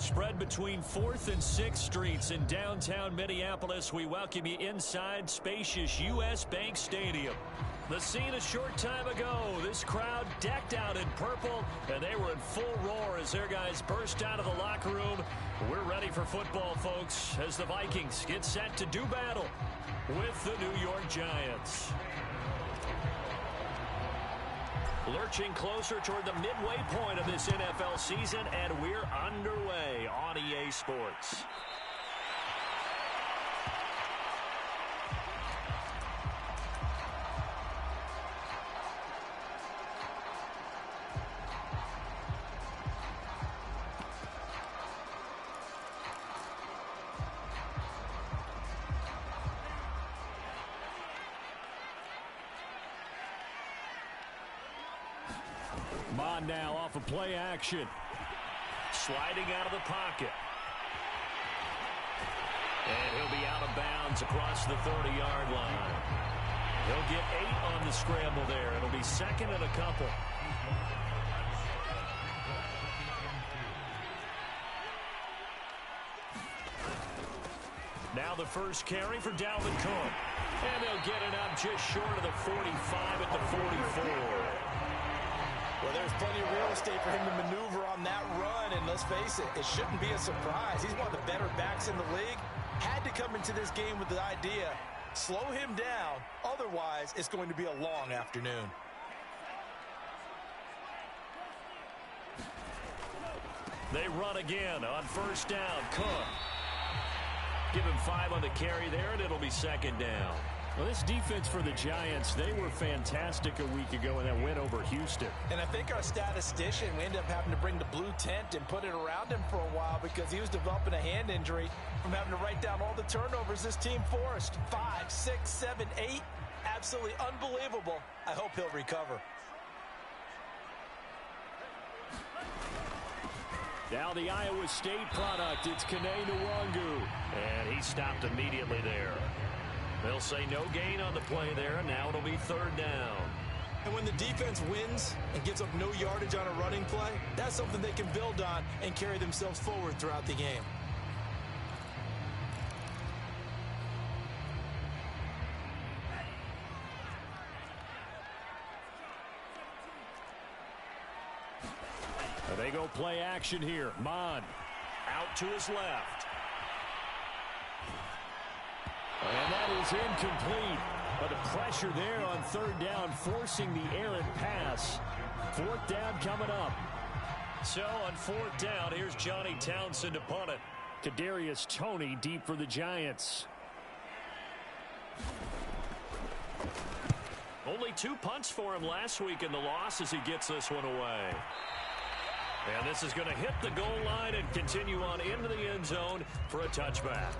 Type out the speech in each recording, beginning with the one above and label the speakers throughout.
Speaker 1: Spread between 4th and 6th Streets in downtown Minneapolis. We welcome you inside spacious U.S. Bank Stadium. The scene a short time ago, this crowd decked out in purple, and they were in full roar as their guys burst out of the locker room. We're ready for football, folks, as the Vikings get set to do battle with the New York Giants. Lurching closer toward the midway point of this NFL season, and we're underway on EA Sports. Mon now off of play action. Sliding out of the pocket. And he'll be out of bounds across the 30-yard line. He'll get 8 on the scramble there. It'll be second and a couple. Now the first carry for Dalvin Cook. And they'll get it up just short of the 45 at the 44.
Speaker 2: Well, there's plenty of real estate for him to maneuver on that run, and let's face it, it shouldn't be a surprise. He's one of the better backs in the league. Had to come into this game with the idea, slow him down, otherwise it's going to be a long afternoon.
Speaker 1: They run again on first down. Cook. Give him 5 on the carry there, and it'll be second down. Well, this defense for the Giants, they were fantastic a week ago in that win over Houston.
Speaker 2: And I think our statistician, we ended up having to bring the blue tent and put it around him for a while because he was developing a hand injury from having to write down all the turnovers this team forced. 5, 6, 7, 8. Absolutely unbelievable. I hope he'll recover.
Speaker 1: Now the Iowa State product, it's Kene Nwangu. And he stopped immediately there. They'll say no gain on the play there, and now it'll be third down.
Speaker 2: And when the defense wins and gives up no yardage on a running play, that's something they can build on and carry themselves forward throughout the game.
Speaker 1: They go play action here. Mon out to his left. And that is incomplete. But the pressure there on third down, forcing the errant pass. Fourth down coming up. So on fourth down, here's Johnny Townsend to punt it. Kadarius Toney deep for the Giants. Only 2 punts for him last week in the loss as he gets this one away. And this is going to hit the goal line and continue on into the end zone for a touchback.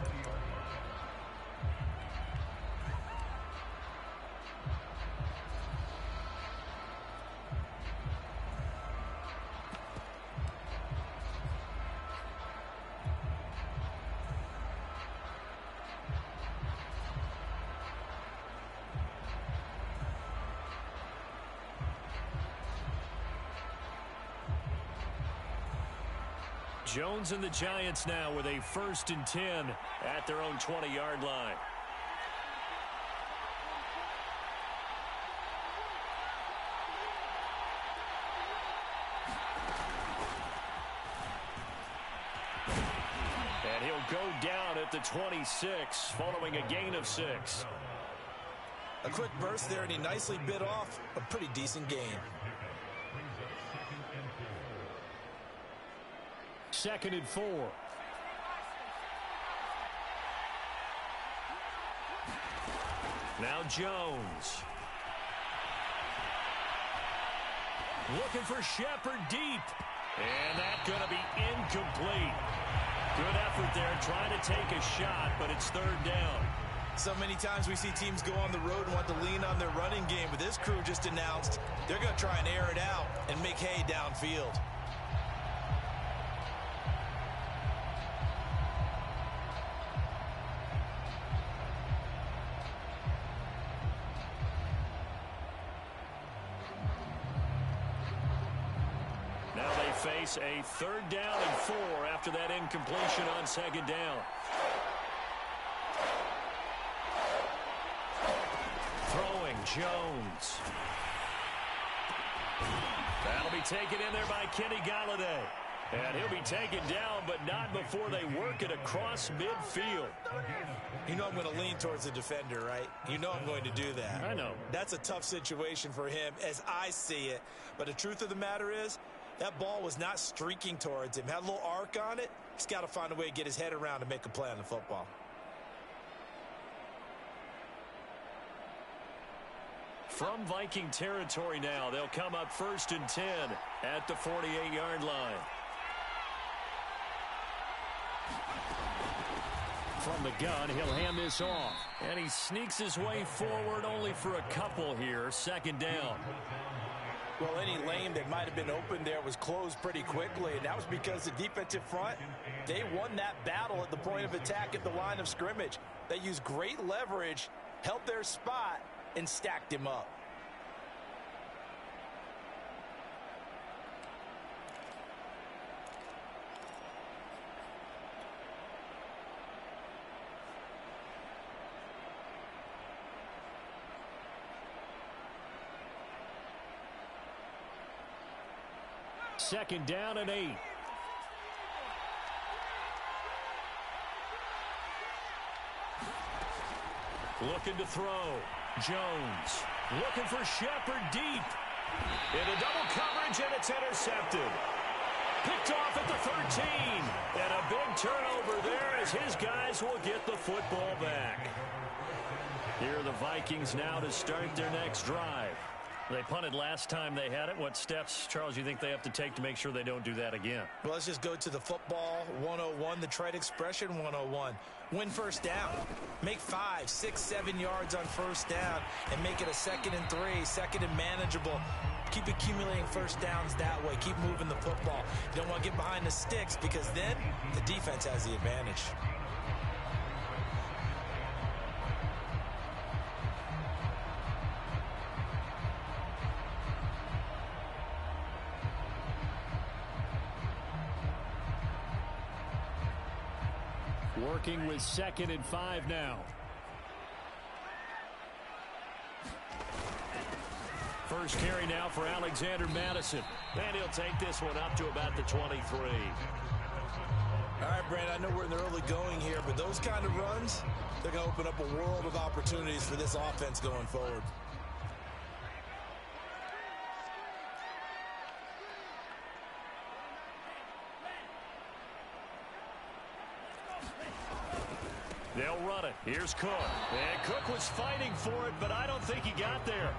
Speaker 1: Jones and the Giants now with a 1st and 10 at their own 20-yard line. And he'll go down at the 26 following a gain of 6.
Speaker 2: A quick burst there, and he nicely bit off a pretty decent gain.
Speaker 1: 2nd and 4. Now Jones. Looking for Shepard deep. And that's going to be incomplete. Good effort there trying to take a shot, but it's third down.
Speaker 2: So many times we see teams go on the road and want to lean on their running game, but this crew just announced they're going to try and air it out and make hay downfield.
Speaker 1: face a 3rd down and 4 after that incompletion on 2nd down. Throwing Jones. That'll be taken in there by Kenny Golladay. And he'll be taken down, but not before they work it across midfield.
Speaker 2: You know I'm going to lean towards the defender, right? You know I'm going to do that.
Speaker 1: I know.
Speaker 2: That's a tough situation for him as I see it. But the truth of the matter is, that ball was not streaking towards him. Had a little arc on it. He's got to find a way to get his head around and make a play on the football.
Speaker 1: From Viking territory now, they'll come up 1st and 10 at the 48-yard line. From the gun, he'll hand this off. And he sneaks his way forward only for a couple here. 2nd down.
Speaker 2: Well, any lane that might have been open there was closed pretty quickly, and that was because the defensive front, they won that battle at the point of attack at the line of scrimmage. They used great leverage, held their spot, and stacked him up.
Speaker 1: Second down and 8. Looking to throw. Jones looking for Shepard deep. Into double coverage, and it's intercepted. Picked off at the 13. And a big turnover there as his guys will get the football back. Here are the Vikings now to start their next drive. They punted last time they had it. What steps, Charles, you think they have to take to make sure they don't do that again?
Speaker 2: Well, let's just go to the football 101, the trade expression 101. Win 1st down. Make 5, 6, 7 yards on 1st down and make it a 2nd and 3, 2nd and manageable. Keep accumulating 1st downs that way. Keep moving the football. You don't want to get behind the sticks because then the defense has the advantage.
Speaker 1: Working with 2nd and 5 now. First carry now for Alexander Madison. And he'll take this one up to about the 23.
Speaker 2: All right, Brandon, I know we're in the early going here, but those kind of runs, they're going to open up a world of opportunities for this offense going forward.
Speaker 1: They'll run it. Here's Cook. And Cook was fighting for it, but I don't think he got there.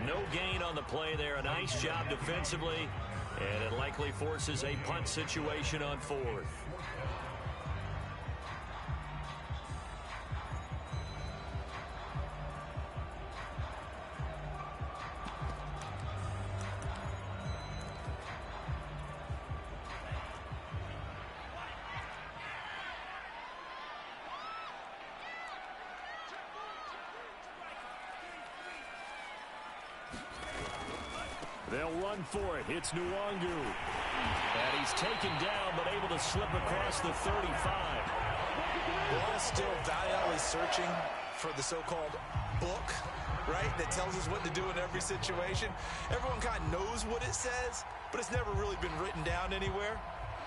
Speaker 1: No gain on the play there. A nice job defensively, and it likely forces a punt situation on 4th. They'll run for it. It's Nwangu. And he's taken down, but able to slip across the 35.
Speaker 2: We're all still valiantly searching for the so-called book, right, that tells us what to do in every situation. Everyone kind of knows what it says, but it's never really been written down anywhere.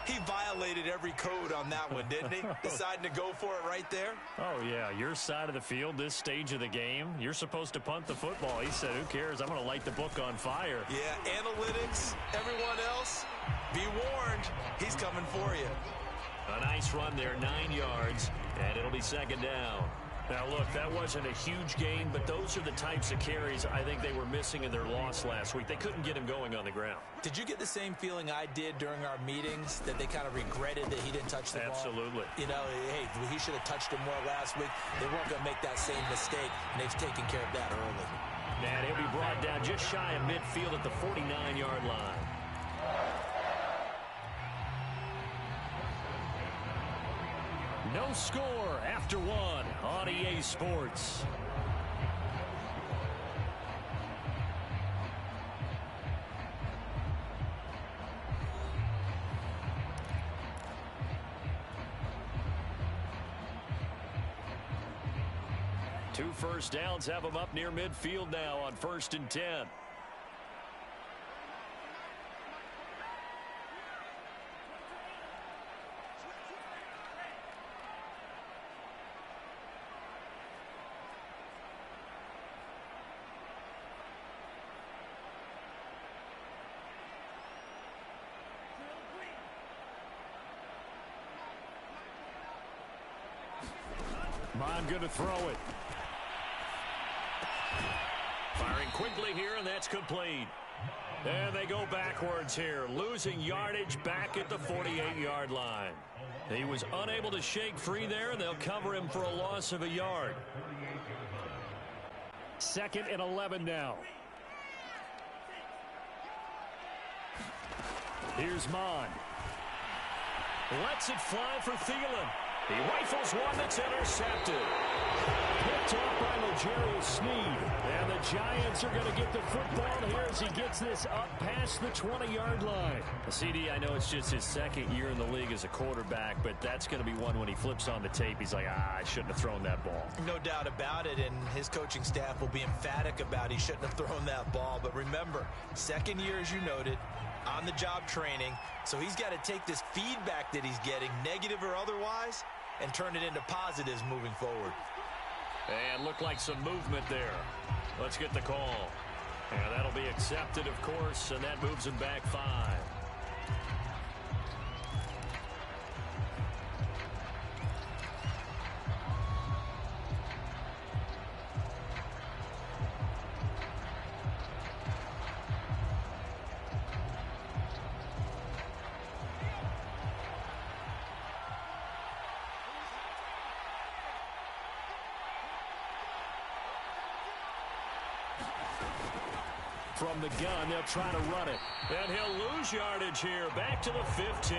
Speaker 2: He violated every code on that one, didn't he? Deciding to go for it right there.
Speaker 1: Oh, yeah. Your side of the field, this stage of the game, you're supposed to punt the football. He said, who cares? I'm going to light the book on fire.
Speaker 2: Yeah, analytics, everyone else, be warned. He's coming for you.
Speaker 1: A nice run there, 9 yards, and it'll be 2nd down. Now, look, that wasn't a huge gain, but those are the types of carries I think they were missing in their loss last week. They couldn't get him going on the ground.
Speaker 2: Did you get the same feeling I did during our meetings, that they kind of regretted that he didn't touch the ball?
Speaker 1: Absolutely.
Speaker 2: You know, hey, he should have touched him more last week. They weren't going to make that same mistake, and they've taken care of that early.
Speaker 1: And he'll be brought down just shy of midfield at the 49-yard line. No score after 1 on EA Sports. 2 first downs have them up near midfield now on 1st and 10. I'm going to throw it. Firing quickly here, and that's complete. And they go backwards here, losing yardage back at the 48-yard line. He was unable to shake free there, and they'll cover him for a loss of a yard. 2nd and 11 now. Here's Mon. Lets it fly for Thielen. He rifles one that's intercepted. Picked off by L'Jarius Sneed. And the Giants are going to get the football here as he gets this up past the 20-yard line. CD, I know it's just his 2nd year in the league as a quarterback, but that's going to be one when he flips on the tape. He's like, I shouldn't have thrown that ball.
Speaker 2: No doubt about it, and his coaching staff will be emphatic about he shouldn't have thrown that ball. But remember, 2nd year, as you noted, on-the-job training. So he's got to take this feedback that he's getting, negative or otherwise, and turn it into positives moving forward.
Speaker 1: And looked like some movement there. Let's get the call. And that'll be accepted, of course, and that moves him back 5. From the gun, they'll try to run it. And he'll lose yardage here. Back to the 15.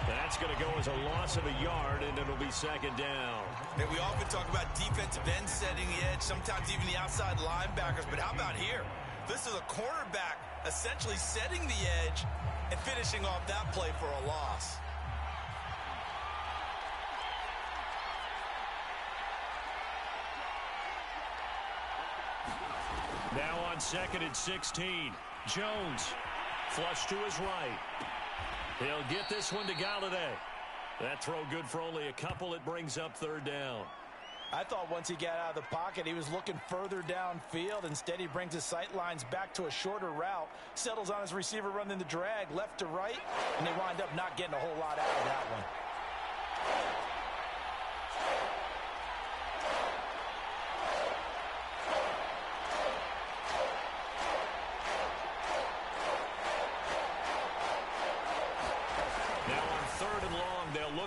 Speaker 1: That's going to go as a loss of a yard, and it'll be 2nd down.
Speaker 2: And we often talk about defensive ends setting the edge, sometimes even the outside linebackers. But how about here? This is a cornerback essentially setting the edge and finishing off that play for a loss.
Speaker 1: Now on 2nd and 16. Jones flush to his right. He'll get this one to Galladay. That throw good for only a couple. It brings up 3rd down.
Speaker 2: I thought once he got out of the pocket, he was looking further downfield. Instead, he brings his sight lines back to a shorter route, settles on his receiver running the drag left to right, and they wind up not getting a whole lot out of that one.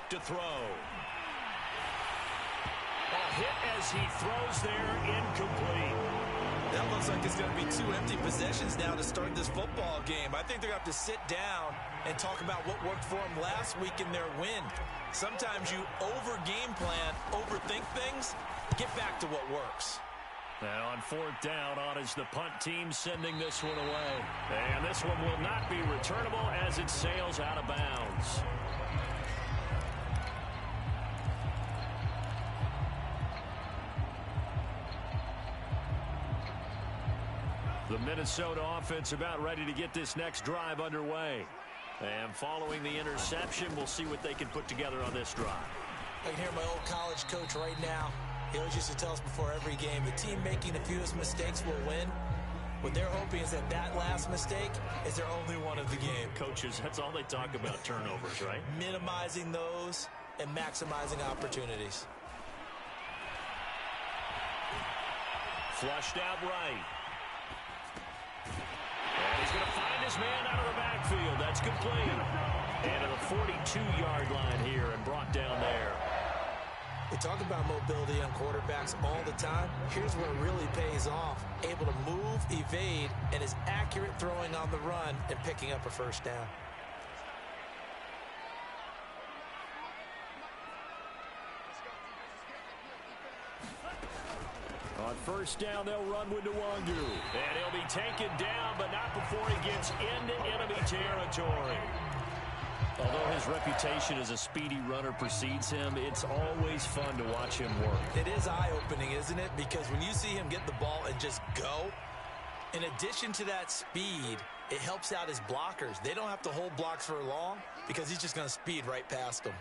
Speaker 1: To throw. A hit as he throws there, incomplete.
Speaker 2: That looks like it's going to be 2 empty possessions now to start this football game. I think they're going to have to sit down and talk about what worked for them last week in their win. Sometimes you over-game plan, overthink things, get back to what works.
Speaker 1: Now on 4th down, on is the punt team sending this one away. And this one will not be returnable as it sails out of bounds. The Minnesota offense about ready to get this next drive underway. And following the interception, we'll see what they can put together on this drive.
Speaker 2: I can hear my old college coach right now. He always used to tell us before every game, the team making the fewest mistakes will win. What they're hoping is that that last mistake is their only one of the game.
Speaker 1: Coaches, that's all they talk about, turnovers, right?
Speaker 2: Minimizing those and maximizing opportunities.
Speaker 1: Flushed out right. And he's going to find his man out of the backfield. That's complete. And to the 42-yard line here and brought down there.
Speaker 2: We talk about mobility on quarterbacks all the time. Here's where it really pays off. Able to move, evade, and is accurate throwing on the run and picking up a 1st down.
Speaker 1: On 1st down, they'll run with Nwangu. And he'll be taken down, but not before he gets into enemy territory. Although his reputation as a speedy runner precedes him, it's always fun to watch him work.
Speaker 2: It is eye-opening, isn't it? Because when you see him get the ball and just go, in addition to that speed, it helps out his blockers. They don't have to hold blocks for long because he's just going to speed right past them.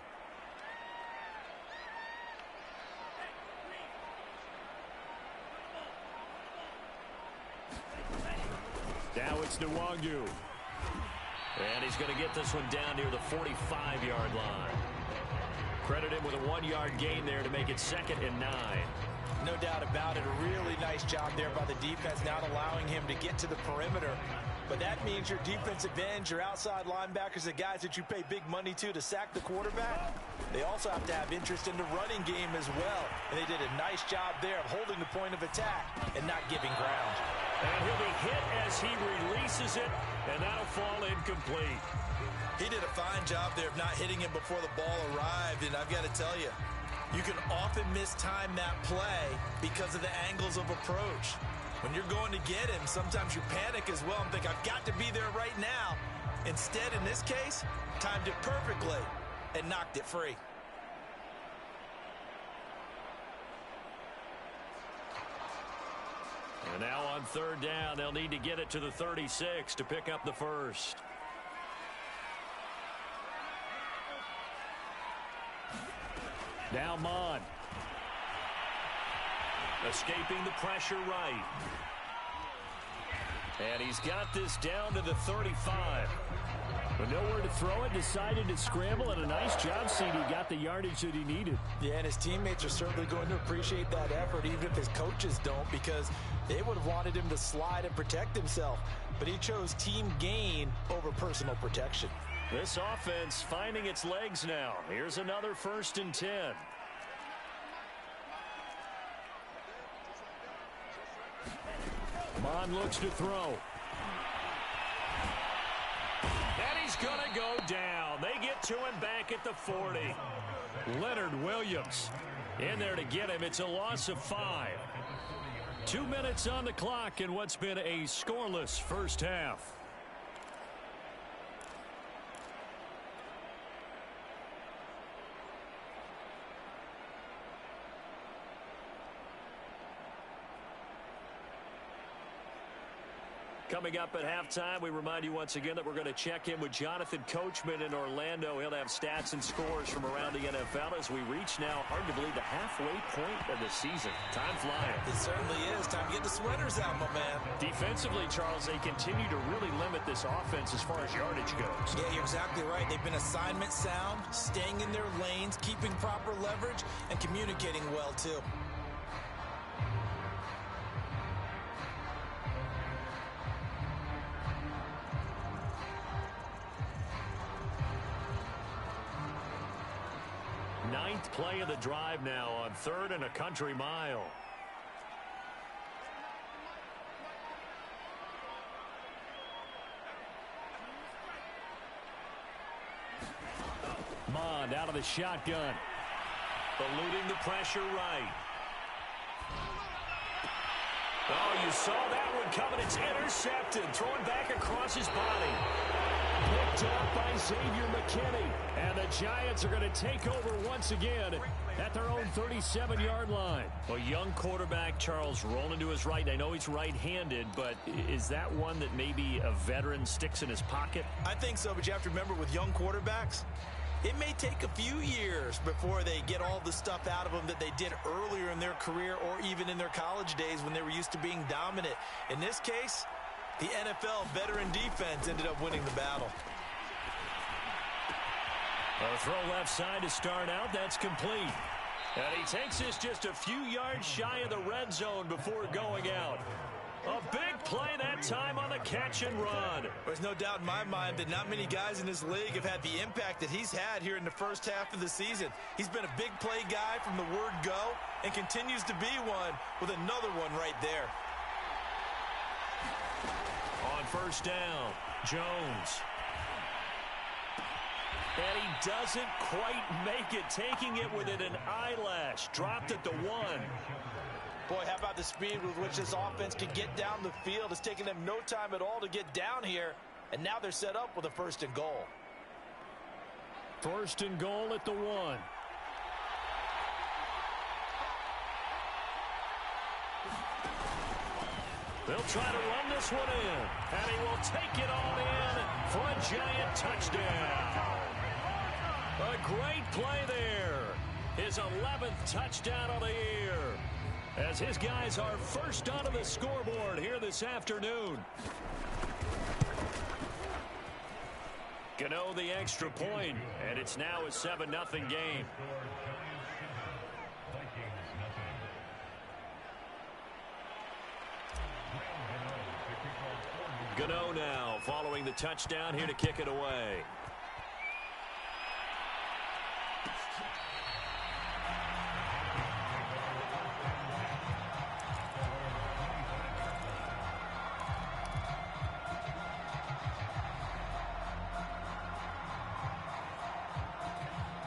Speaker 1: Now it's Nwangu. And he's going to get this one down near the 45-yard line. Credit him with a 1-yard gain there to make it 2nd and 9.
Speaker 2: No doubt about it. A really nice job there by the defense, not allowing him to get to the perimeter. But that means your defensive ends, your outside linebackers, the guys that you pay big money to sack the quarterback, they also have to have interest in the running game as well. And they did a nice job there of holding the point of attack and not giving ground.
Speaker 1: And he'll be hit as he releases it, and that'll fall incomplete.
Speaker 2: He did a fine job there of not hitting him before the ball arrived, and I've got to tell you, you can often mistime that play because of the angles of approach. When you're going to get him, sometimes you panic as well and think, I've got to be there right now. Instead, in this case, timed it perfectly and knocked it free.
Speaker 1: And now on 3rd down, they'll need to get it to the 36 to pick up the first. Now Mon. Escaping the pressure right. And he's got this down to the 35. But nowhere to throw it, decided to scramble, and a nice job, CD. Got the yardage that he needed.
Speaker 2: Yeah, and his teammates are certainly going to appreciate that effort, even if his coaches don't, because they would have wanted him to slide and protect himself. But he chose team gain over personal protection.
Speaker 1: This offense finding its legs now. Here's another 1st and 10. Mon looks to throw. And he's going to go down. They get to him back at the 40. Leonard Williams in there to get him. It's a loss of 5. 2 minutes on the clock in what's been a scoreless first half. Coming up at halftime, we remind you once again that we're going to check in with Jonathan Coachman in Orlando. He'll have stats and scores from around the NFL as we reach now, hard to believe, the halfway point of the season. Time flying.
Speaker 2: It certainly is. Time to get the sweaters out, my man.
Speaker 1: Defensively, Charles, they continue to really limit this offense as far as yardage goes.
Speaker 2: Yeah, you're exactly right. They've been assignment sound, staying in their lanes, keeping proper leverage, and communicating well, too.
Speaker 1: Ninth play of the drive now on 3rd and a country mile. Mond out of the shotgun. Eluding the pressure right. Oh, you saw that one coming. It's intercepted. Throwing back across his body. Picked up by Xavier McKinney. And the Giants are going to take over once again at their own 37-yard line. A young quarterback, Charles, rolling to his right. I know he's right-handed, but is that one that maybe a veteran sticks in his pocket?
Speaker 2: I think so, but you have to remember with young quarterbacks, it may take a few years before they get all the stuff out of them that they did earlier in their career or even in their college days when they were used to being dominant. In this case, the NFL veteran defense ended up winning the battle.
Speaker 1: A throw left side to start out. That's complete. And he takes this just a few yards shy of the red zone before going out. A big play that time on the catch and run.
Speaker 2: There's no doubt in my mind that not many guys in this league have had the impact that he's had here in the first half of the season. He's been a big play guy from the word go and continues to be one with another one right there.
Speaker 1: On 1st down, Jones. And he doesn't quite make it, taking it within an eyelash. Dropped at the 1.
Speaker 2: Boy, how about the speed with which this offense can get down the field? It's taken them no time at all to get down here, and now they're set up with a 1st and goal.
Speaker 1: First and goal at the 1. They'll try to run this one in, and he will take it all in for a giant touchdown. A great play there. His 11th touchdown of the year, as his guys are first onto the scoreboard here this afternoon. Gano the extra point, and it's now a 7-0 game. Gano now following the touchdown here to kick it away.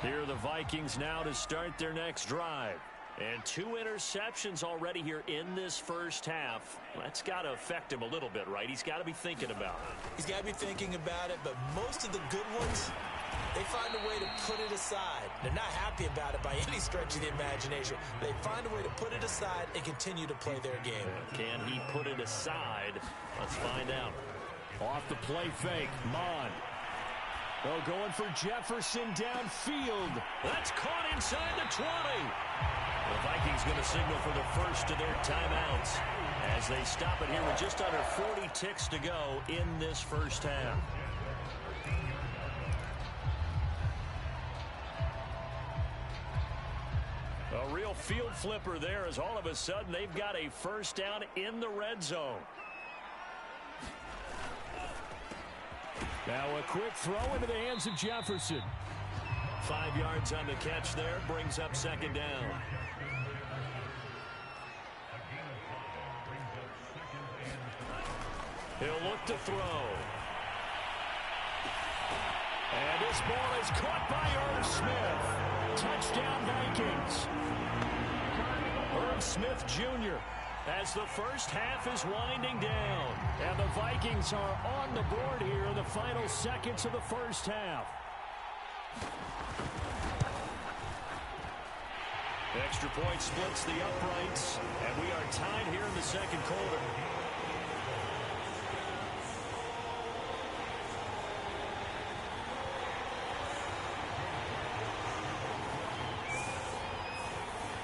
Speaker 1: Here are the Vikings now to start their next drive. And 2 interceptions already here in this first half. That's got to affect him a little bit, right? He's got to be thinking about it.
Speaker 2: He's got to be thinking about it, but most of the good ones, they find a way to put it aside. They're not happy about it by any stretch of the imagination. They find a way to put it aside and continue to play their game.
Speaker 1: Can he put it aside? Let's find out. Off the play fake, Mon. Oh, going for Jefferson downfield. That's caught inside the 20. The Vikings going to signal for the first of their timeouts as they stop it here with just under 40 ticks to go in this first half. A real field flipper there, as all of a sudden they've got a first down in the red zone. Now a quick throw into the hands of Jefferson. 5 yards on the catch there, brings up second down. He'll look to throw. And this ball is caught by Irv Smith. Touchdown Vikings. Irv Smith Jr. as the first half is winding down. And the Vikings are on the board here in the final seconds of the first half. Extra point splits the uprights, and we are tied here in the second quarter.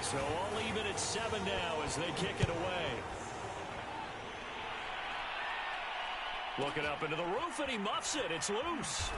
Speaker 1: So all even at 7 now as they kick it away. Looking up into the roof, and he muffs it. It's loose.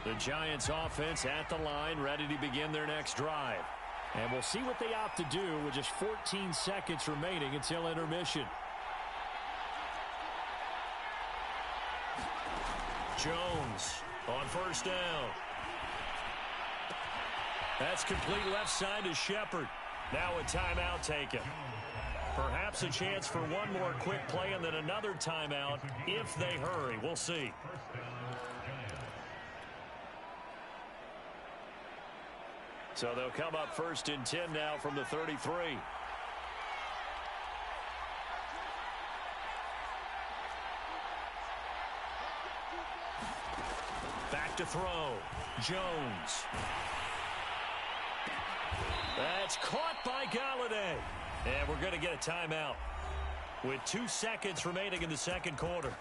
Speaker 1: The Giants offense at the line, ready to begin their next drive. And we'll see what they opt to do with just 14 seconds remaining until intermission. Jones on first down. That's complete left side to Shepard. Now a timeout taken. Perhaps a chance for one more quick play and then another timeout if they hurry. We'll see. So they'll come up first and 10 now from the 33. Back to throw. Jones. That's caught by Galladay. And we're going to get a timeout with 2 seconds remaining in the second quarter.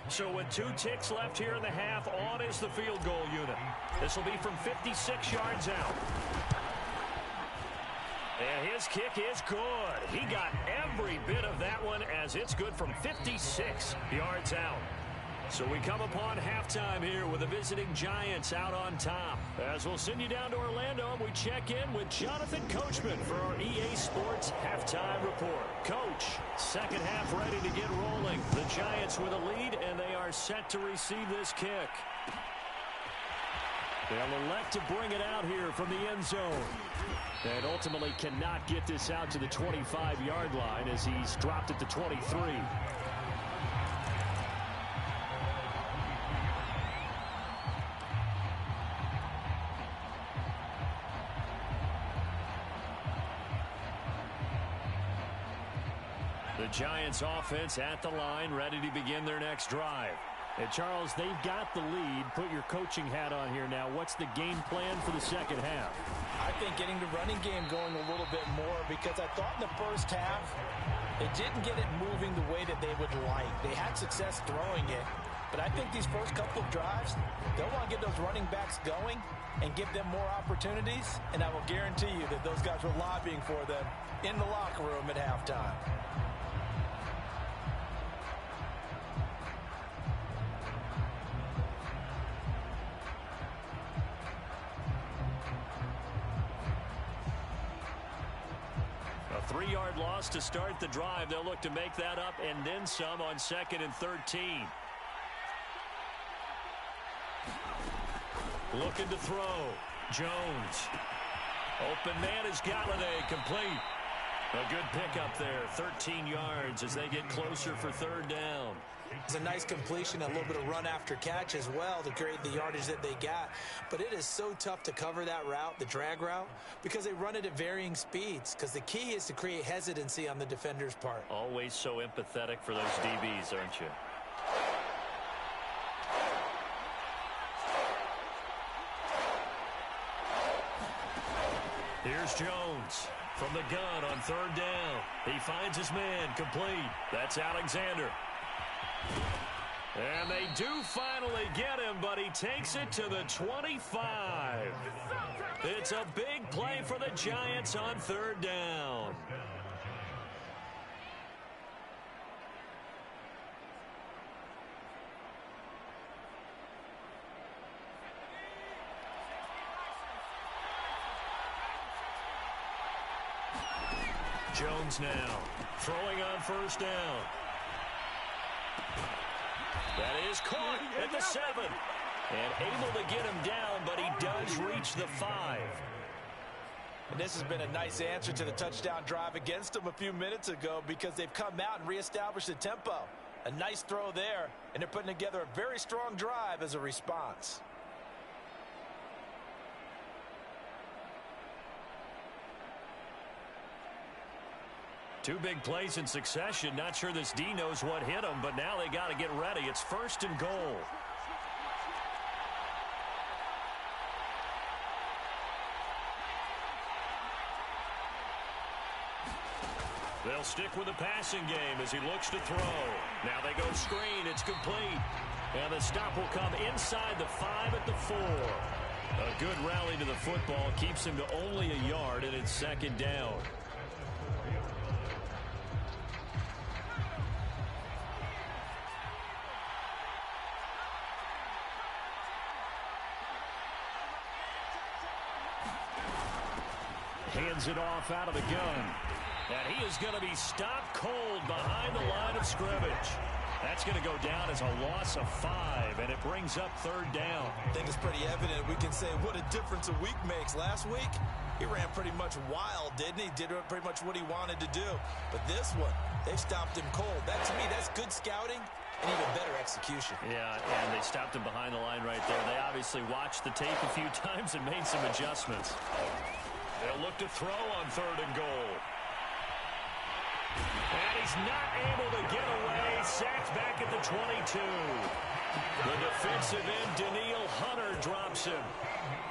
Speaker 1: So with 2 ticks left here in the half, on is the field goal unit. This will be from 56 yards out. And his kick is good. He got every bit of that one as it's good from 56 yards out. So we come upon halftime here with the visiting Giants out on top. As we'll send you down to Orlando, and we check in with Jonathan Coachman for our EA Sports Halftime Report. Coach, second half ready to get rolling. The Giants Giants with a lead, and they are set to receive this kick. They'll elect to bring it out here from the end zone. And ultimately cannot get this out to the 25-yard line as he's dropped at the 23. The Giants offense at the line, ready to begin their next drive. And Charles, they've got the lead. Put your coaching hat on here now. What's the game plan for the second half?
Speaker 2: I think getting the running game going a little bit more, because I thought in the first half they didn't get it moving the way that they would like. They had success throwing it, but I think these first couple of drives, they'll want to get those running backs going and give them more opportunities, and I will guarantee you that those guys were lobbying for them in the locker room at halftime.
Speaker 1: A 3-yard loss to start the drive. They'll look to make that up and then some on 2nd and 13. Looking to throw. Jones. Open man is Galladay, complete. A good pickup there, 13 yards as they get closer for 3rd down.
Speaker 2: It's a nice completion, a little bit of run after catch as well to create the yardage that they got. But it is so tough to cover that route, the drag route, because they run it at varying speeds. Because the key is to create hesitancy on the defender's part.
Speaker 1: Always so empathetic for those DBs, aren't you? Here's Jones from the gun on 3rd down. He finds his man, complete. That's Alexander. And they do finally get him, but he takes it to the 25. It's a big play for the Giants on 3rd down. Jones now throwing on 1st down. That is caught at the 7. And able to get him down, but he does reach the 5.
Speaker 2: And this has been a nice answer to the touchdown drive against them a few minutes ago, because they've come out and reestablished the tempo. A nice throw there, and they're putting together a very strong drive as a response.
Speaker 1: Two big plays in succession. Not sure this D knows what hit him, but now they got to get ready. It's 1st and goal. They'll stick with the passing game as he looks to throw. Now they go screen. It's complete. And the stop will come inside the 5 at the 4. A good rally to the football keeps him to only a yard, and it's 2nd down. Hands it off out of the gun. And he is going to be stopped cold behind the line of scrimmage. That's going to go down as a loss of 5, and it brings up 3rd down.
Speaker 2: I think it's pretty evident. We can say what a difference a week makes. Last week, he ran pretty much wild, didn't he? Did pretty much what he wanted to do. But this one, they stopped him cold. That, to me, that's good scouting and even better execution.
Speaker 1: Yeah, and they stopped him behind the line right there. They obviously watched the tape a few times and made some adjustments. They'll look to throw on 3rd and goal. And he's not able to get away. Sacked back at the 22. The defensive end, Daniil Hunter, drops him.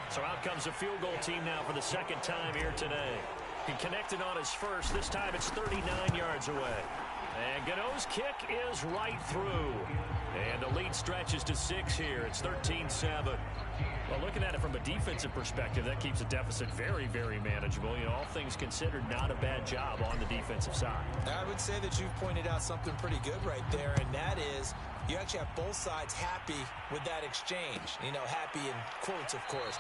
Speaker 1: So out comes a field goal team now for the 2nd time here today. He connected on his first. This time it's 39 yards away. And Gano's kick is right through. And the lead stretches to 6 here. It's 13-7. Well, looking at it from a defensive perspective, that keeps the deficit very, very manageable. You know, all things considered, not a bad job on the defensive side.
Speaker 2: I would say that you've pointed out something pretty good right there, and that is you actually have both sides happy with that exchange. You know, happy in quotes, of course.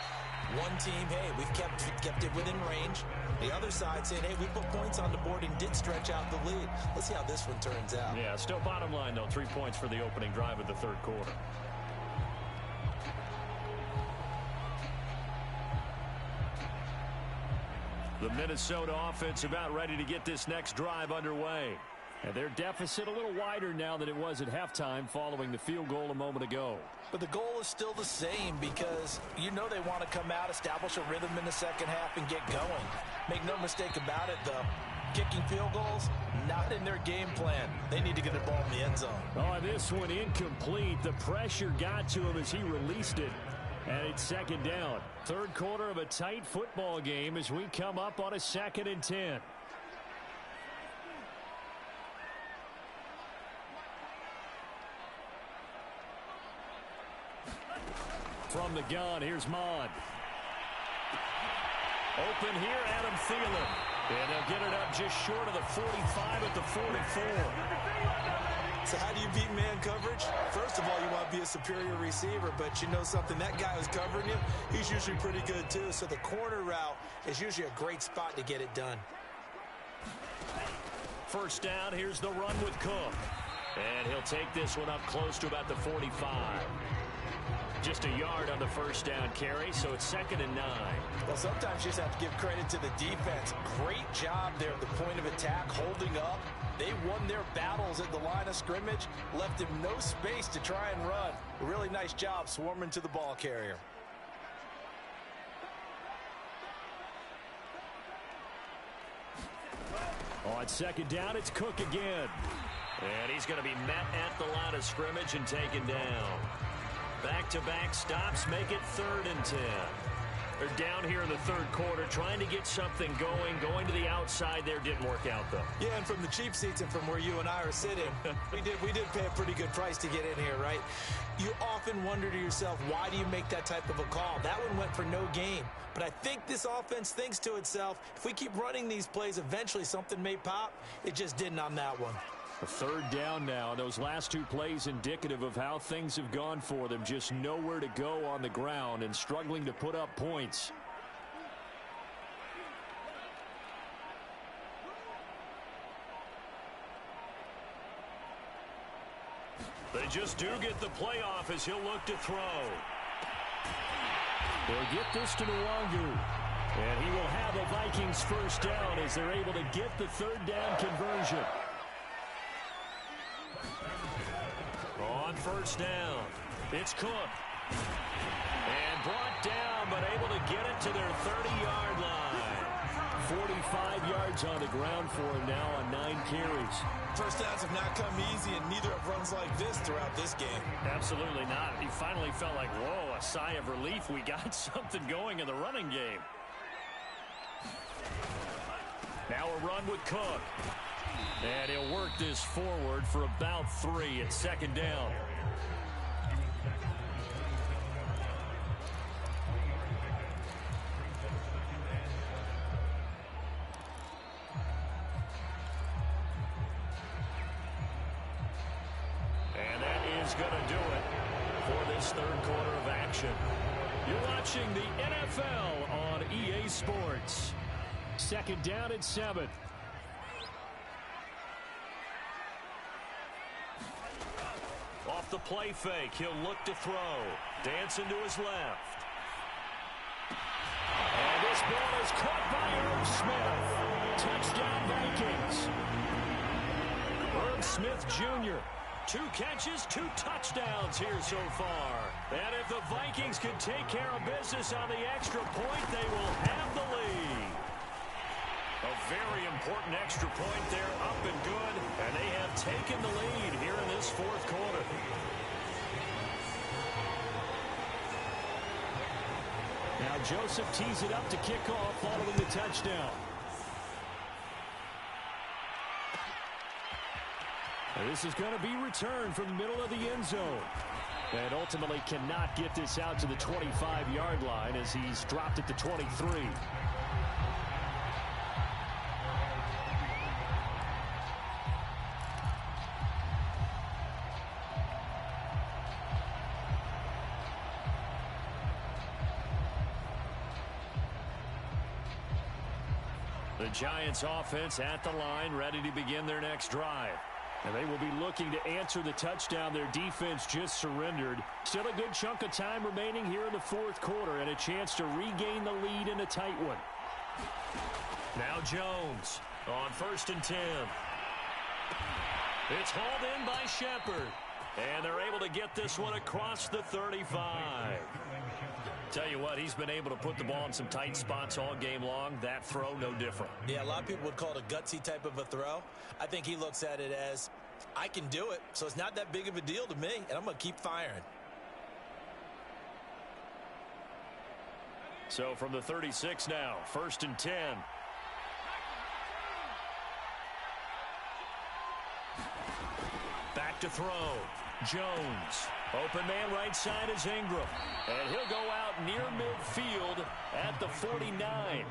Speaker 2: One team, hey, we've kept it within range. The other side saying, hey, we put points on the board and did stretch out the lead. Let's see how this one turns out.
Speaker 1: Yeah, still bottom line, though, 3 points for the opening drive of the third quarter. The Minnesota offense about ready to get this next drive underway. And their deficit a little wider now than it was at halftime following the field goal a moment ago.
Speaker 2: But the goal is still the same because you know they want to come out, establish a rhythm in the second half, and get going. Make no mistake about it, though. Kicking field goals, not in their game plan. They need to get the ball in the end zone.
Speaker 1: Oh, this one incomplete. The pressure got to him as he released it. And it's second down. Third quarter of a tight football game as we come up on a 2nd and 10. From the gun, here's Mond. Open here, Adam Thielen. And they'll get it up just short of the 45 at the 44.
Speaker 2: So how do you beat man coverage? First of all, you want to be a superior receiver, but you know something, that guy who's covering you, he's usually pretty good too. So the corner route is usually a great spot to get it done.
Speaker 1: First down, here's the run with Cook. And he'll take this one up close to about the 45. Just a yard on the first down carry, so it's 2nd and 9.
Speaker 2: Well, sometimes you just have to give credit to the defense. Great job there at the point of attack, holding up. They won their battles at the line of scrimmage, left him no space to try and run. A really nice job swarming to the ball carrier.
Speaker 1: On 2nd down, it's Cook again. And he's going to be met at the line of scrimmage and taken down. Back-to-back stops make it 3rd and 10. They're down here in the third quarter trying to get something going to the outside there. Didn't work out, though.
Speaker 2: Yeah, and from the cheap seats and from where you and I are sitting, we did pay a pretty good price to get in here, right? You often wonder to yourself, why do you make that type of a call? That one went for no gain. But I think this offense thinks to itself, if we keep running these plays, eventually something may pop. It just didn't on that one.
Speaker 1: A 3rd down now. Those last 2 plays indicative of how things have gone for them. Just nowhere to go on the ground and struggling to put up points. They just do get the playoff as he'll look to throw. They'll get this to Nwangu. And he will have a Vikings first down as they're able to get the 3rd down conversion. On first down, it's Cook. And brought down, but able to get it to their 30-yard line. 45 yards on the ground for him now on 9 carries.
Speaker 2: First downs have not come easy, and neither have runs like this throughout this game.
Speaker 1: Absolutely not. He finally felt like, whoa, a sigh of relief. We got something going in the running game. Now a run with Cook. And he'll work this forward for about 3 at 2nd down. And that is going to do it for this third quarter of action. You're watching the NFL on EA Sports. 2nd down at 7. Off the play fake, he'll look to throw. Dancing to his left. And this ball is caught by Irv Smith. Touchdown Vikings. Irv Smith Jr. 2 catches, 2 touchdowns here so far. And if the Vikings can take care of business on the extra point, they will have the lead. A very important extra point there, up and good, and they have taken the lead here in this 4th quarter. Now Joseph tees it up to kick off following the touchdown. And this is going to be returned from the middle of the end zone. And ultimately cannot get this out to the 25-yard line as he's dropped at the 23. The Giants offense at the line, ready to begin their next drive. And they will be looking to answer the touchdown their defense just surrendered. Still a good chunk of time remaining here in the fourth quarter and a chance to regain the lead in a tight one. Now Jones on 1st and 10. It's hauled in by Shepard. And they're able to get this one across the 35. Tell you what, he's been able to put the ball in some tight spots all game long. That throw, no different.
Speaker 2: Yeah, a lot of people would call it a gutsy type of a throw. I think he looks at it as, I can do it, so it's not that big of a deal to me, and I'm going to keep firing.
Speaker 1: So from the 36 now, 1st and 10. Back to throw. Jones. Open man right side is Ingram. And he'll go out near midfield at the 49.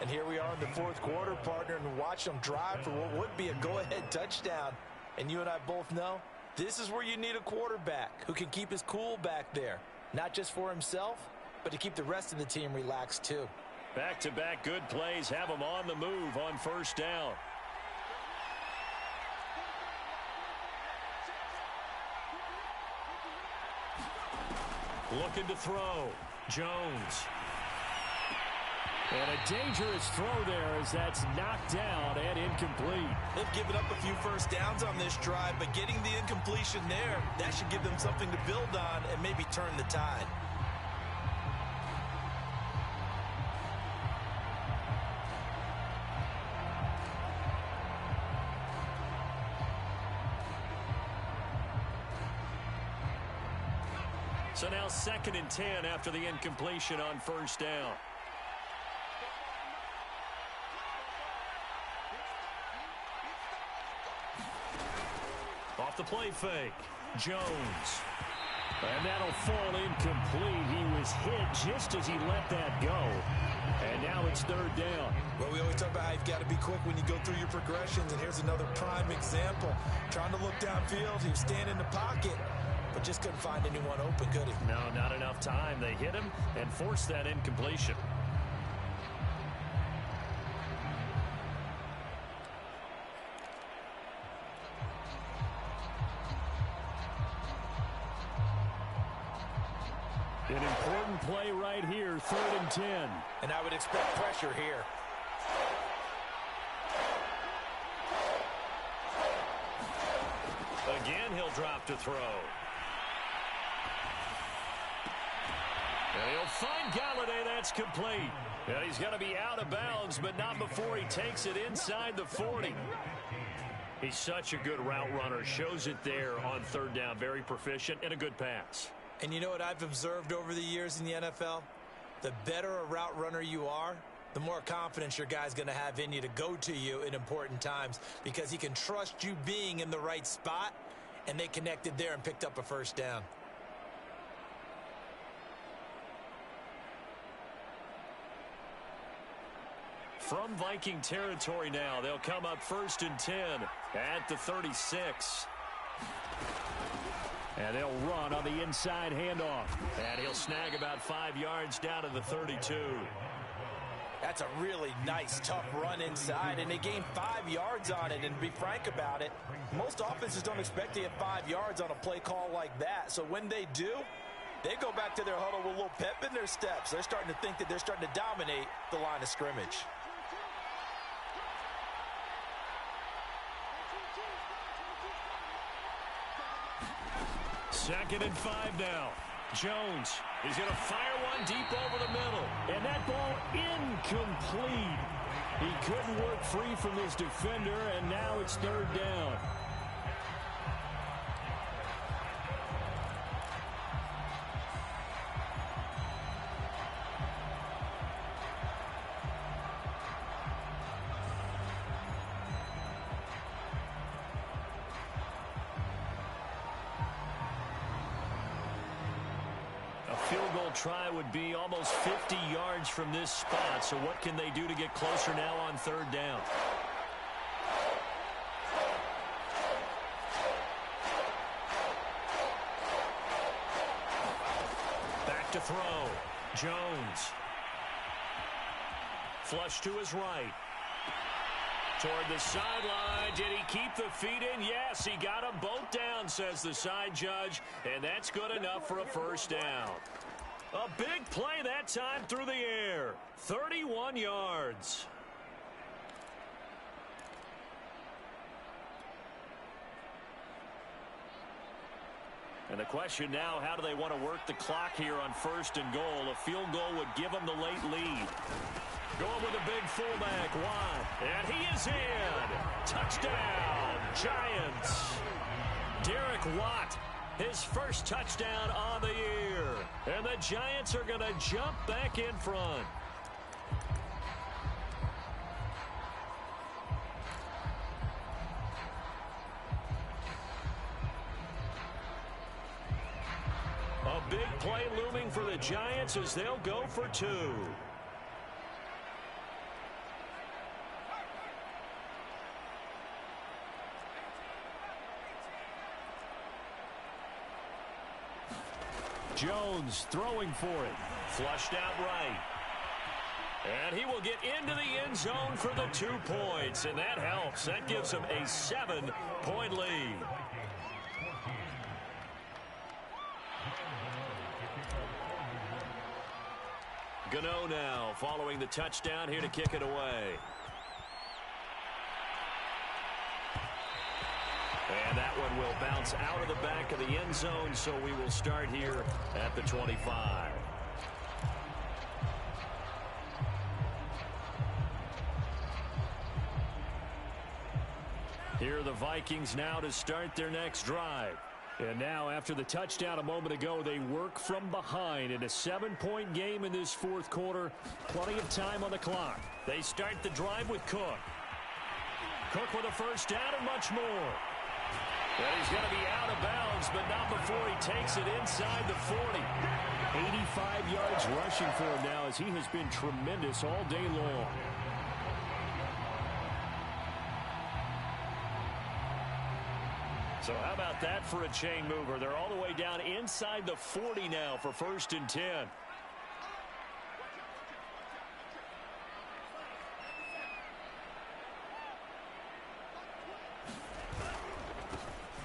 Speaker 2: And here we are in the fourth quarter, partner, and watch them drive for what would be a go-ahead touchdown. And you and I both know this is where you need a quarterback who can keep his cool back there. Not just for himself, but to keep the rest of the team relaxed too.
Speaker 1: Back-to-back good plays have him on the move on 1st down. Looking to throw. Jones. And a dangerous throw there as that's knocked down and incomplete.
Speaker 2: They've given up a few first downs on this drive, but getting the incompletion there, that should give them something to build on and maybe turn the tide.
Speaker 1: So now 2nd and 10 after the incompletion on 1st down. Off the play fake. Jones. And that'll fall incomplete. He was hit just as he let that go. And now it's 3rd down.
Speaker 2: Well, we always talk about how you've got to be quick when you go through your progressions. And here's another prime example. Trying to look downfield. He was standing in the pocket, but just couldn't find anyone open, could he?
Speaker 1: No, not enough time. They hit him and forced that incompletion. An important play right here, 3rd and 10.
Speaker 2: And I would expect pressure here.
Speaker 1: Again, he'll drop to throw. And he'll find Galladay. That's complete. And he's going to be out of bounds, but not before he takes it inside the 40. He's such a good route runner. Shows it there on 3rd down. Very proficient and a good pass.
Speaker 2: And you know what I've observed over the years in the NFL? The better a route runner you are, the more confidence your guy's going to have in you to go to you in important times because he can trust you being in the right spot, and they connected there and picked up a 1st down.
Speaker 1: From Viking territory now, they'll come up 1st and 10 at the 36. And they'll run on the inside handoff. And he'll snag about 5 yards down to the 32.
Speaker 2: That's a really nice, tough run inside, and they gained 5 yards on it. And to be frank about it, most offenses don't expect to get 5 yards on a play call like that. So when they do, they go back to their huddle with a little pep in their steps. They're starting to think that they're starting to dominate the line of scrimmage.
Speaker 1: Second and 5 now. Jones is going to fire one deep over the middle. And that ball incomplete. He couldn't work free from his defender, and now it's 3rd down. field goal try would be almost 50 yards from this spot. So what can they do to get closer now on third down? Back to throw. Jones. Flush to his right. Toward the sideline. Did he keep the feet in? Yes, he got them both down, says the side judge. And that's good enough for a first down. A big play that time through the air. 31 yards. And the question now, how do they want to work the clock here on first and goal? A field goal would give them the late lead. Going with a big fullback, Watt. And he is in. Touchdown, Giants. Derek Watt, his first touchdown on the year. And the Giants are going to jump back in front. A big play looming for the Giants as they'll go for two. Jones throwing for it. Flushed out right. And he will get into the end zone for the 2 points. And that helps. That gives him a 7-point lead. Gano now following the touchdown here to kick it away. And that one will bounce out of the back of the end zone, so we will start here at the 25. Here are the Vikings now to start their next drive. And now, after the touchdown a moment ago, they work from behind in a 7-point game in this fourth quarter. Plenty of time on the clock. They start the drive with Cook. Cook with a first down and much more. And he's going to be out of bounds, but not before he takes it inside the 40. 85 yards rushing for him now as he has been tremendous all day long. So how about that for a chain mover? They're all the way down inside the 40 now for 1st and 10.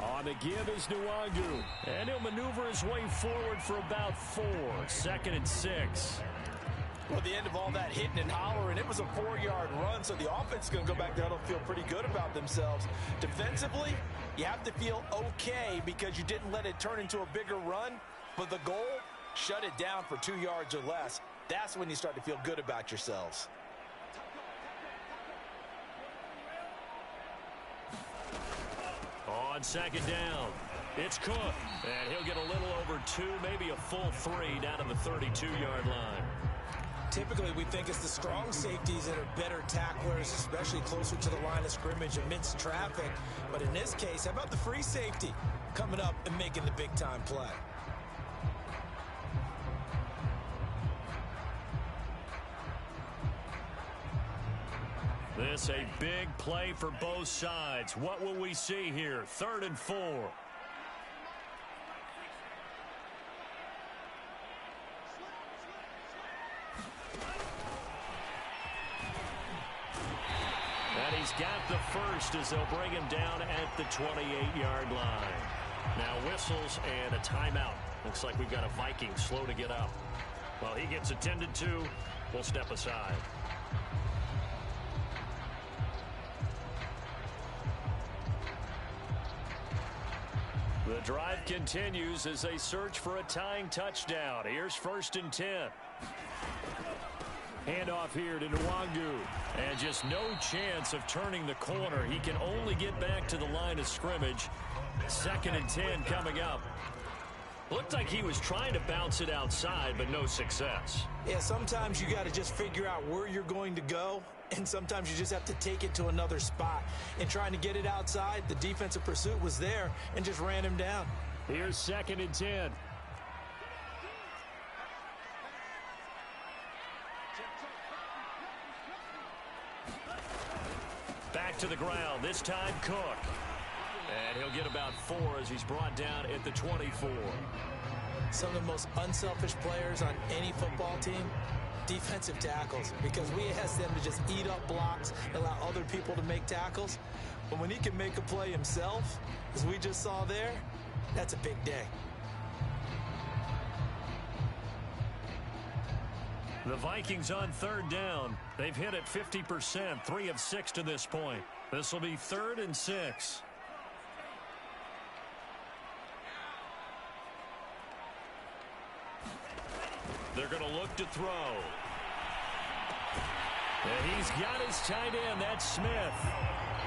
Speaker 1: On the give is Nwangu. And he'll maneuver his way forward for about 4. 2nd and 6.
Speaker 2: Well, the end of all that hitting and hollering, it was a 4-yard run, so the offense is going to go back there and feel pretty good about themselves. Defensively, you have to feel okay because you didn't let it turn into a bigger run, but the goal, shut it down for 2 yards or less. That's when you start to feel good about yourselves.
Speaker 1: On 2nd down, it's Cook, and he'll get a little over 2, maybe a full 3 down to the 32-yard line.
Speaker 3: Typically, we think it's the strong safeties that are better tacklers, especially closer to the line of scrimmage amidst traffic. But in this case, how about the free safety coming up and making the big-time play?
Speaker 1: This a big play for both sides. What will we see here? 3rd and 4. And he's got the first as they'll bring him down at the 28-yard line. Now whistles and a timeout. Looks like we've got a Viking slow to get up. Well, he gets attended to. We'll step aside. The drive continues as they search for a tying touchdown. Here's 1st and 10. Handoff here to Nwangu. And just no chance of turning the corner. He can only get back to the line of scrimmage. 2nd and 10 coming up. Looked like he was trying to bounce it outside, but no success.
Speaker 3: Yeah, sometimes you got to just figure out where you're going to go, and sometimes you just have to take it to another spot. And trying to get it outside, the defensive pursuit was there and just ran him down.
Speaker 1: Here's 2nd and 10. to the ground. This time, Cook. And he'll get about 4 as he's brought down at the 24.
Speaker 3: Some of the most unselfish players on any football team, defensive tackles, because we ask them to just eat up blocks, allow other people to make tackles. But when he can make a play himself, as we just saw there, that's a big day.
Speaker 1: The Vikings on 3rd down. They've hit it 50%, 3 of 6 to this point. This will be 3rd and 6. They're going to look to throw. And he's got his tight end. That's Smith.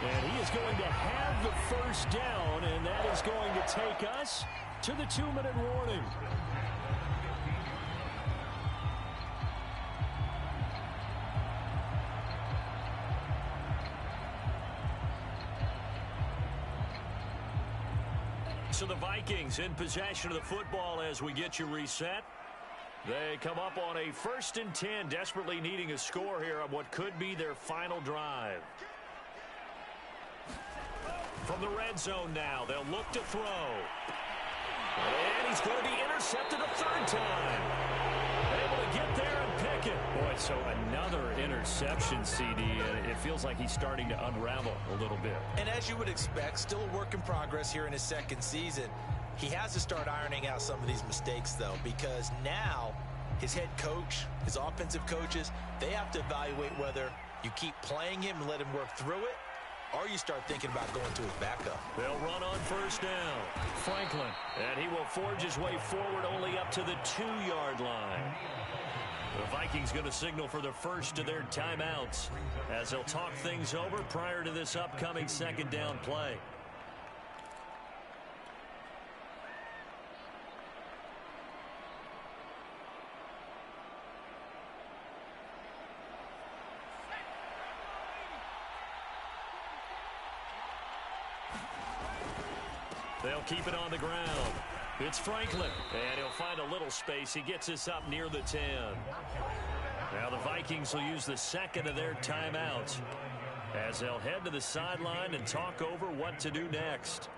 Speaker 1: And he is going to have the first down, and that is going to take us to the 2-minute warning. So the Vikings in possession of the football as we get you reset. They come up on a 1st and 10, desperately needing a score here on what could be their final drive. From the red zone now, they'll look to throw. And he's going to be intercepted a 3rd time. Able to get there and pick it. Boy, so another interception, CD, and it feels like he's starting to unravel a little bit.
Speaker 3: And as you would expect, still a work in progress here in his 2nd season. He has to start ironing out some of these mistakes, though, because now his head coach, his offensive coaches, they have to evaluate whether you keep playing him and let him work through it, or you start thinking about going to his backup.
Speaker 1: They'll run on 1st down. Franklin, and he will forge his way forward only up to the 2-yard line. The Vikings going to signal for the first of their timeouts as they'll talk things over prior to this upcoming 2nd down play. They'll keep it on the ground. It's Franklin, and he'll find a little space. He gets us up near the 10. Now the Vikings will use the 2nd of their timeouts as they'll head to the sideline and talk over what to do next.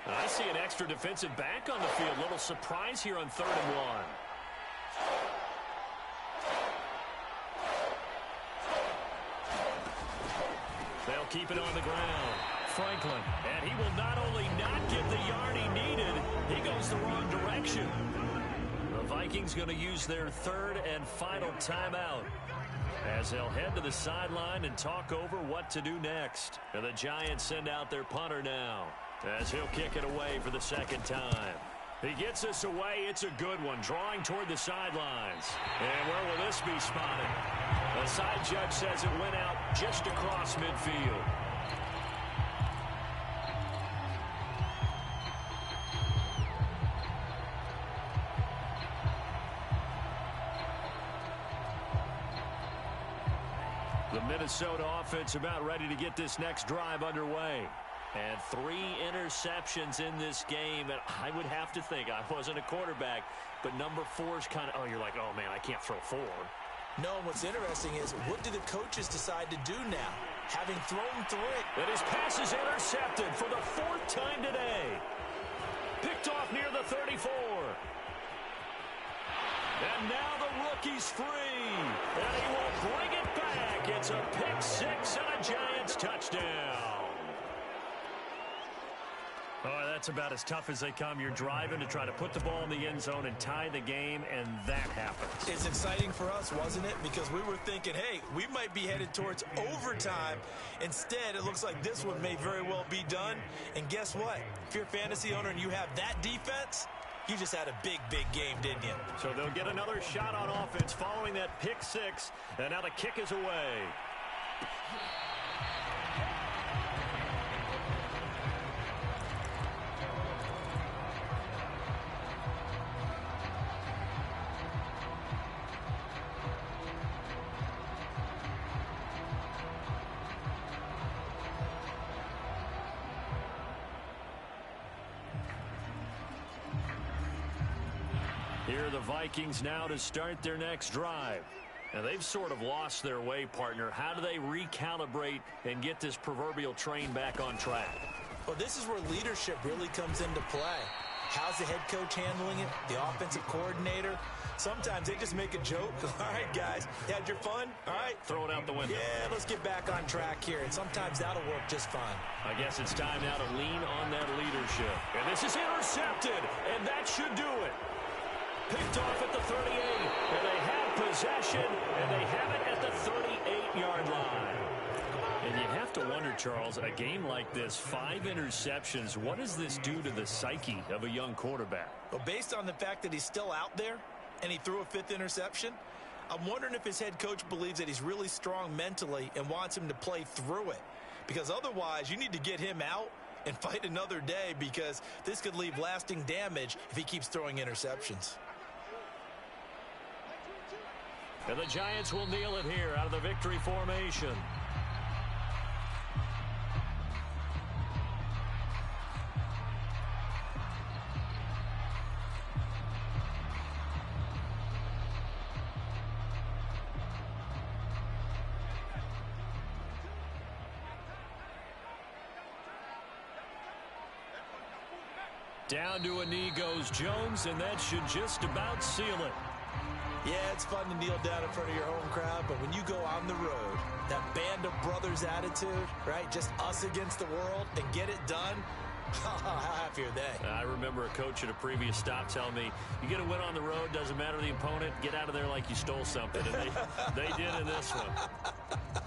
Speaker 1: I see an extra defensive back on the field. Little surprise here on 3rd and 1. They'll keep it on the ground. Franklin, and he will not only not get the yard he needed, he goes the wrong direction. The Vikings going to use their 3rd and final timeout as they'll head to the sideline and talk over what to do next. And the Giants send out their punter now as he'll kick it away for the 2nd time. He gets us away. It's a good one, drawing toward the sidelines. And where will this be spotted? The side judge says it went out just across midfield. The Minnesota offense about ready to get this next drive underway. And 3 interceptions in this game. And I would have to think, I wasn't a quarterback, but number 4 is kind of, oh, you're like, oh, man, I can't throw 4.
Speaker 3: No, what's interesting is, what do the coaches decide to do now? Having thrown 3.
Speaker 1: And his pass is intercepted for the 4th time today. Picked off near the 34. And now the rookie's free. And he will bring it back. It's a pick 6 and a Giants touchdown. Oh, that's about as tough as they come. You're driving to try to put the ball in the end zone and tie the game, and that happens.
Speaker 3: It's exciting for us, wasn't it? Because we were thinking, hey, we might be headed towards overtime. Instead, it looks like this one may very well be done. And guess what? If you're a fantasy owner and you have that defense, you just had a big, big game, didn't you?
Speaker 1: So they'll get another shot on offense following that pick 6, and now the kick is away. Here are the Vikings now to start their next drive. Now, they've sort of lost their way, partner. How do they recalibrate and get this proverbial train back on track?
Speaker 3: Well, this is where leadership really comes into play. How's the head coach handling it? The offensive coordinator? Sometimes they just make a joke. All right, guys, you had your fun? All right.
Speaker 1: Throw it out the window.
Speaker 3: Yeah, let's get back on track here. And sometimes that'll work just fine.
Speaker 1: I guess it's time now to lean on that leadership. And this is intercepted, and that should do it. Picked off at the 38, and they have possession, and they have it at the 38-yard line. And you have to wonder, Charles, a game like this, 5 interceptions, what does this do to the psyche of a young quarterback?
Speaker 3: Well, based on the fact that he's still out there and he threw a 5th interception, I'm wondering if his head coach believes that he's really strong mentally and wants him to play through it. Because otherwise, you need to get him out and fight another day, because this could leave lasting damage if he keeps throwing interceptions.
Speaker 1: And the Giants will kneel it here out of the victory formation. Down to a knee goes Jones, and that should just about seal it.
Speaker 3: Yeah, it's fun to kneel down in front of your home crowd, but when you go on the road, that band of brothers attitude, right? Just us against the world and get it done. How happy are they?
Speaker 1: I remember a coach at a previous stop telling me, you get a win on the road, doesn't matter the opponent, get out of there like you stole something. And they did in this one.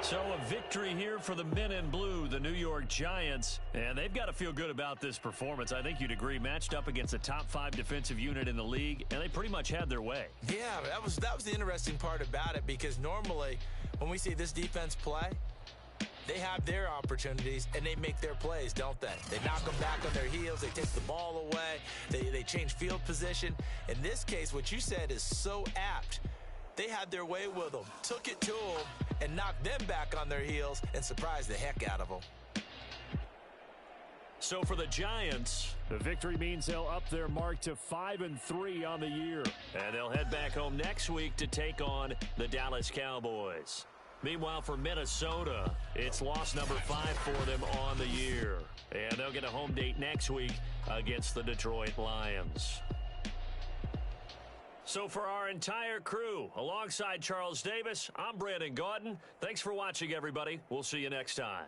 Speaker 1: So a victory here for the men in blue, the New York Giants, and they've got to feel good about this performance. I think you'd agree, matched up against a top 5 defensive unit in the league, and they pretty much had their way.
Speaker 3: Yeah, that was the interesting part about it, because normally when we see this defense play, they have their opportunities and they make their plays, don't they? They knock them back on their heels, they take the ball away, they change field position. In this case, what you said is so apt. They had their way with them, took it to them, and knocked them back on their heels and surprised the heck out of them.
Speaker 1: So for the Giants, the victory means they'll up their mark to 5-3 on the year. And they'll head back home next week to take on the Dallas Cowboys. Meanwhile, for Minnesota, it's loss number 5 for them on the year. And they'll get a home date next week against the Detroit Lions. So for our entire crew, alongside Charles Davis, I'm Brandon Gaudin. Thanks for watching, everybody. We'll see you next time.